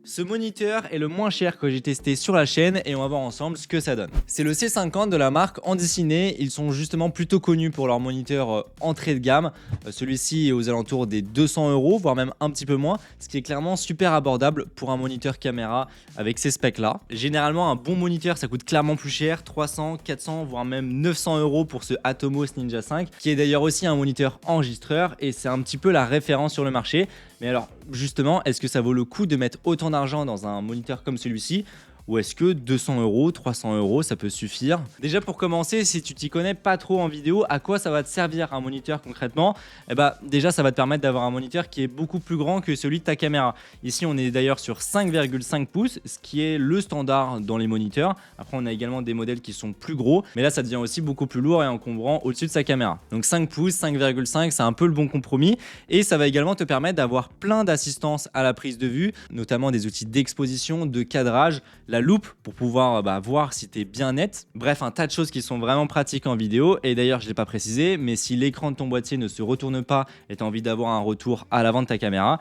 Ce moniteur est le moins cher que j'ai testé sur la chaîne et on va voir ensemble ce que ça donne. C'est le C50 de la marque Andiciné. Ils sont justement plutôt connus pour leur moniteur entrée de gamme. Celui-ci est aux alentours des 200 €, voire même un petit peu moins, ce qui est clairement super abordable pour un moniteur caméra avec ces specs là. Généralement un bon moniteur ça coûte clairement plus cher, 300, 400 voire même 900 € pour ce Atomos Ninja 5 qui est d'ailleurs aussi un moniteur enregistreur et c'est un petit peu la référence sur le marché. Mais alors justement, est-ce que ça vaut le coup de mettre autant d'argent dans un moniteur comme celui-ci? Ou est-ce que 200 €, 300 € ça peut suffire? Déjà pour commencer, si tu t'y connais pas trop en vidéo, à quoi ça va te servir un moniteur concrètement? Eh bah déjà ça va te permettre d'avoir un moniteur qui est beaucoup plus grand que celui de ta caméra. Ici on est d'ailleurs sur 5,5 pouces, ce qui est le standard dans les moniteurs. Après on a également des modèles qui sont plus gros, mais là ça devient aussi beaucoup plus lourd et encombrant au-dessus de sa caméra. Donc 5 pouces, 5,5 c'est un peu le bon compromis et ça va également te permettre d'avoir plein d'assistance à la prise de vue, notamment des outils d'exposition, de cadrage, la loupe pour pouvoir voir si tu es bien net. Bref, un tas de choses qui sont vraiment pratiques en vidéo. Et d'ailleurs, je ne l'ai pas précisé, mais si l'écran de ton boîtier ne se retourne pas et tu as envie d'avoir un retour à l'avant de ta caméra,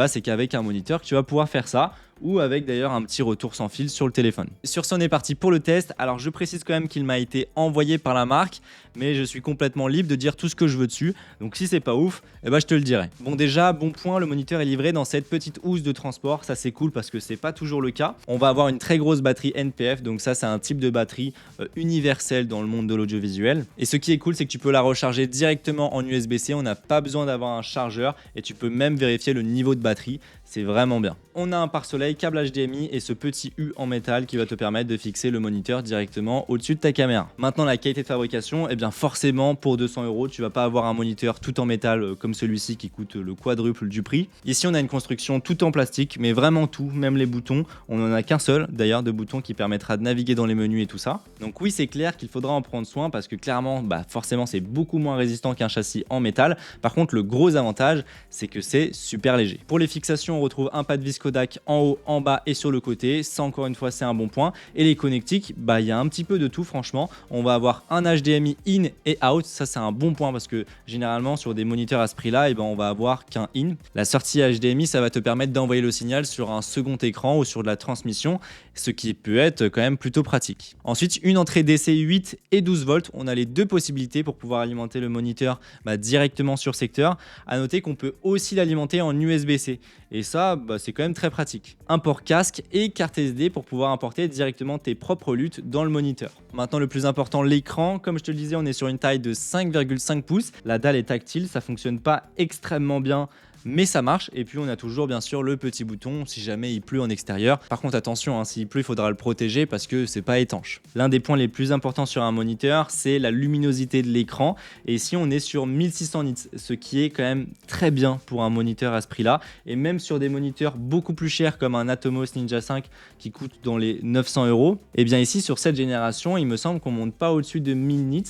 c'est qu'avec un moniteur que tu vas pouvoir faire ça. Ou avec d'ailleurs un petit retour sans fil sur le téléphone. Sur ce, on est parti pour le test. Alors je précise quand même qu'il m'a été envoyé par la marque, mais je suis complètement libre de dire tout ce que je veux dessus. Donc si c'est pas ouf, je te le dirai. Bon déjà, bon point, le moniteur est livré dans cette petite housse de transport. Ça c'est cool parce que c'est pas toujours le cas. On va avoir une très grosse batterie NPF, donc ça c'est un type de batterie universelle dans le monde de l'audiovisuel. Et ce qui est cool, c'est que tu peux la recharger directement en USB-C. On n'a pas besoin d'avoir un chargeur et tu peux même vérifier le niveau de batterie. C'est vraiment bien. On a un pare-soleil, câble HDMI et ce petit U en métal qui va te permettre de fixer le moniteur directement au-dessus de ta caméra. Maintenant, la qualité de fabrication, forcément pour 200 €, tu vas pas avoir un moniteur tout en métal comme celui-ci qui coûte le quadruple du prix. Ici, on a une construction tout en plastique, mais vraiment tout, même les boutons. On n'en a qu'un seul d'ailleurs de bouton qui permettra de naviguer dans les menus et tout ça. Donc oui, c'est clair qu'il faudra en prendre soin parce que clairement, forcément, c'est beaucoup moins résistant qu'un châssis en métal. Par contre, le gros avantage, c'est que c'est super léger. Pour les fixations, on retrouve un pad vis Kodak en haut, en bas et sur le côté. Ça encore une fois c'est un bon point. Et les connectiques, il y a un petit peu de tout franchement. On va avoir un HDMI in et out. Ça c'est un bon point parce que généralement sur des moniteurs à ce prix là, on va avoir qu'un in. La sortie HDMI ça va te permettre d'envoyer le signal sur un second écran ou sur de la transmission, ce qui peut être quand même plutôt pratique. Ensuite une entrée DC 8 et 12 volts. On a les deux possibilités pour pouvoir alimenter le moniteur directement sur secteur. À noter qu'on peut aussi l'alimenter en USB-C. Et ça, c'est quand même très pratique. Un port casque et carte SD pour pouvoir importer directement tes propres luttes dans le moniteur. Maintenant, le plus important, l'écran. Comme je te le disais, on est sur une taille de 5,5 pouces. La dalle est tactile, ça fonctionne pas extrêmement bien, mais ça marche. Et puis on a toujours bien sûr le petit bouton si jamais il pleut en extérieur. Par contre attention, s'il pleut il faudra le protéger parce que c'est pas étanche. L'un des points les plus importants sur un moniteur c'est la luminosité de l'écran et ici on est sur 1600 nits, ce qui est quand même très bien pour un moniteur à ce prix là. Et même sur des moniteurs beaucoup plus chers comme un Atomos Ninja 5 qui coûte dans les 900 €, et bien ici sur cette génération il me semble qu'on monte pas au-dessus de 1000 nits.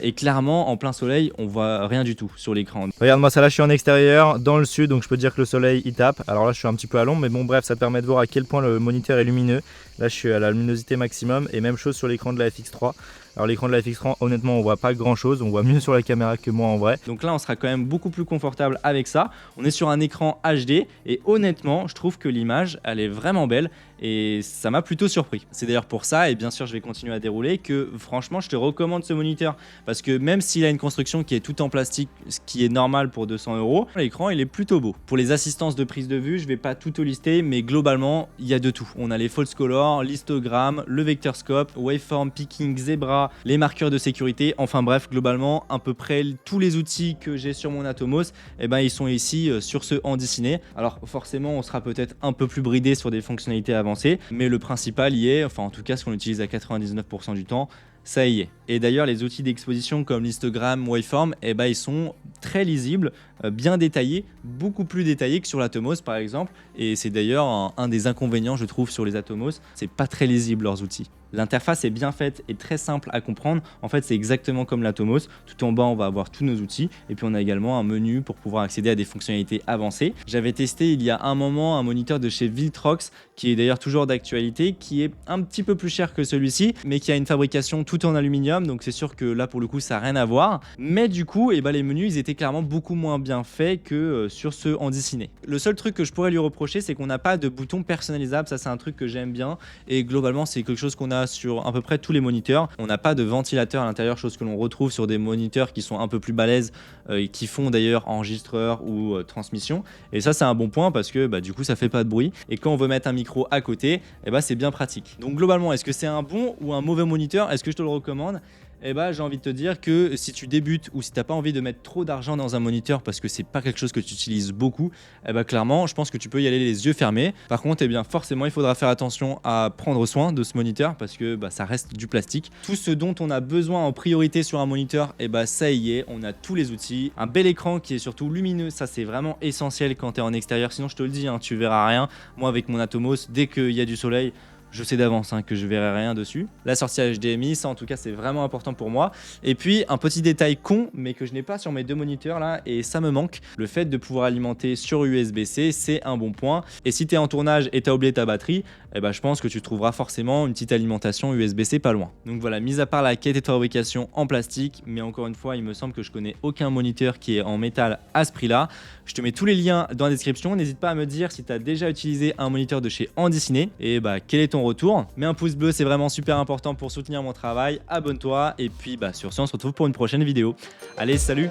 Et clairement en plein soleil on voit rien du tout sur l'écran. Regarde-moi ça, là je suis en extérieur dans le sud, donc je peux dire que le soleil il tape. Alors là je suis un petit peu à l'ombre, mais bon bref, ça te permet de voir à quel point le moniteur est lumineux. Là je suis à la luminosité maximum et même chose sur l'écran de la FX3. Alors l'écran de la FX3 honnêtement on voit pas grand chose, on voit mieux sur la caméra que moi en vrai. Donc là on sera quand même beaucoup plus confortable avec ça. On est sur un écran HD et honnêtement je trouve que l'image elle est vraiment belle et ça m'a plutôt surpris. C'est d'ailleurs pour ça, et bien sûr je vais continuer à dérouler, que franchement je te recommande ce moniteur parce que même s'il a une construction qui est tout en plastique, ce qui est normal pour 200 €, l'écran il est plutôt beau. Pour les assistances de prise de vue, je vais pas tout te lister, mais globalement il y a de tout. On a les false color, l'histogramme, le vector scope, waveform picking, zebra, les marqueurs de sécurité, enfin bref globalement à peu près tous les outils que j'ai sur mon Atomos, ils sont ici sur ce Andiciné. Alors forcément on sera peut-être un peu plus bridé sur des fonctionnalités avancées, mais le principal y est, enfin en tout cas ce qu'on utilise à 99% du temps, ça y est. Et d'ailleurs les outils d'exposition comme l'histogramme, waveform, ils sont très lisibles, bien détaillés, beaucoup plus détaillés que sur l'Atomos par exemple. Et c'est d'ailleurs un des inconvénients je trouve sur les Atomos, c'est pas très lisible leurs outils. L'interface est bien faite et très simple à comprendre. En fait, c'est exactement comme l'Atomos. Tout en bas, on va avoir tous nos outils. Et puis, on a également un menu pour pouvoir accéder à des fonctionnalités avancées. J'avais testé il y a un moment un moniteur de chez Viltrox, qui est d'ailleurs toujours d'actualité, qui est un petit peu plus cher que celui-ci, mais qui a une fabrication tout en aluminium, donc c'est sûr que là pour le coup ça n'a rien à voir. Mais du coup, les menus ils étaient clairement beaucoup moins bien faits que sur ceux en Disney. Le seul truc que je pourrais lui reprocher, c'est qu'on n'a pas de bouton personnalisable. Ça c'est un truc que j'aime bien et globalement c'est quelque chose qu'on a sur à peu près tous les moniteurs. On n'a pas de ventilateur à l'intérieur, chose que l'on retrouve sur des moniteurs qui sont un peu plus balèzes et qui font d'ailleurs enregistreur ou transmission. Et ça c'est un bon point parce que du coup ça fait pas de bruit. Et quand on veut mettre un micro à côté, c'est bien pratique. Donc globalement, est-ce que c'est un bon ou un mauvais moniteur? Est-ce que je te le recommande? J'ai envie de te dire que si tu débutes ou si tu n'as pas envie de mettre trop d'argent dans un moniteur parce que c'est pas quelque chose que tu utilises beaucoup, clairement, je pense que tu peux y aller les yeux fermés. Par contre, forcément, il faudra faire attention à prendre soin de ce moniteur parce que ça reste du plastique. Tout ce dont on a besoin en priorité sur un moniteur, ça y est, on a tous les outils. Un bel écran qui est surtout lumineux, ça c'est vraiment essentiel quand tu es en extérieur. Sinon, je te le dis, tu verras rien. Moi, avec mon Atomos, dès qu'il y a du soleil, je sais d'avance que je verrai rien dessus. La sortie HDMI, ça en tout cas c'est vraiment important pour moi. Et puis un petit détail con, mais que je n'ai pas sur mes deux moniteurs là, et ça me manque. Le fait de pouvoir alimenter sur USB-C, c'est un bon point. Et si tu es en tournage et tu as oublié ta batterie, je pense que tu trouveras forcément une petite alimentation USB-C pas loin. Donc voilà, mis à part la qualité de fabrication en plastique, mais encore une fois, il me semble que je connais aucun moniteur qui est en métal à ce prix-là. Je te mets tous les liens dans la description. N'hésite pas à me dire si tu as déjà utilisé un moniteur de chez Andisciné et quel est ton retour. Mets un pouce bleu, c'est vraiment super important pour soutenir mon travail. Abonne-toi et puis sur ce, on se retrouve pour une prochaine vidéo. Allez, salut!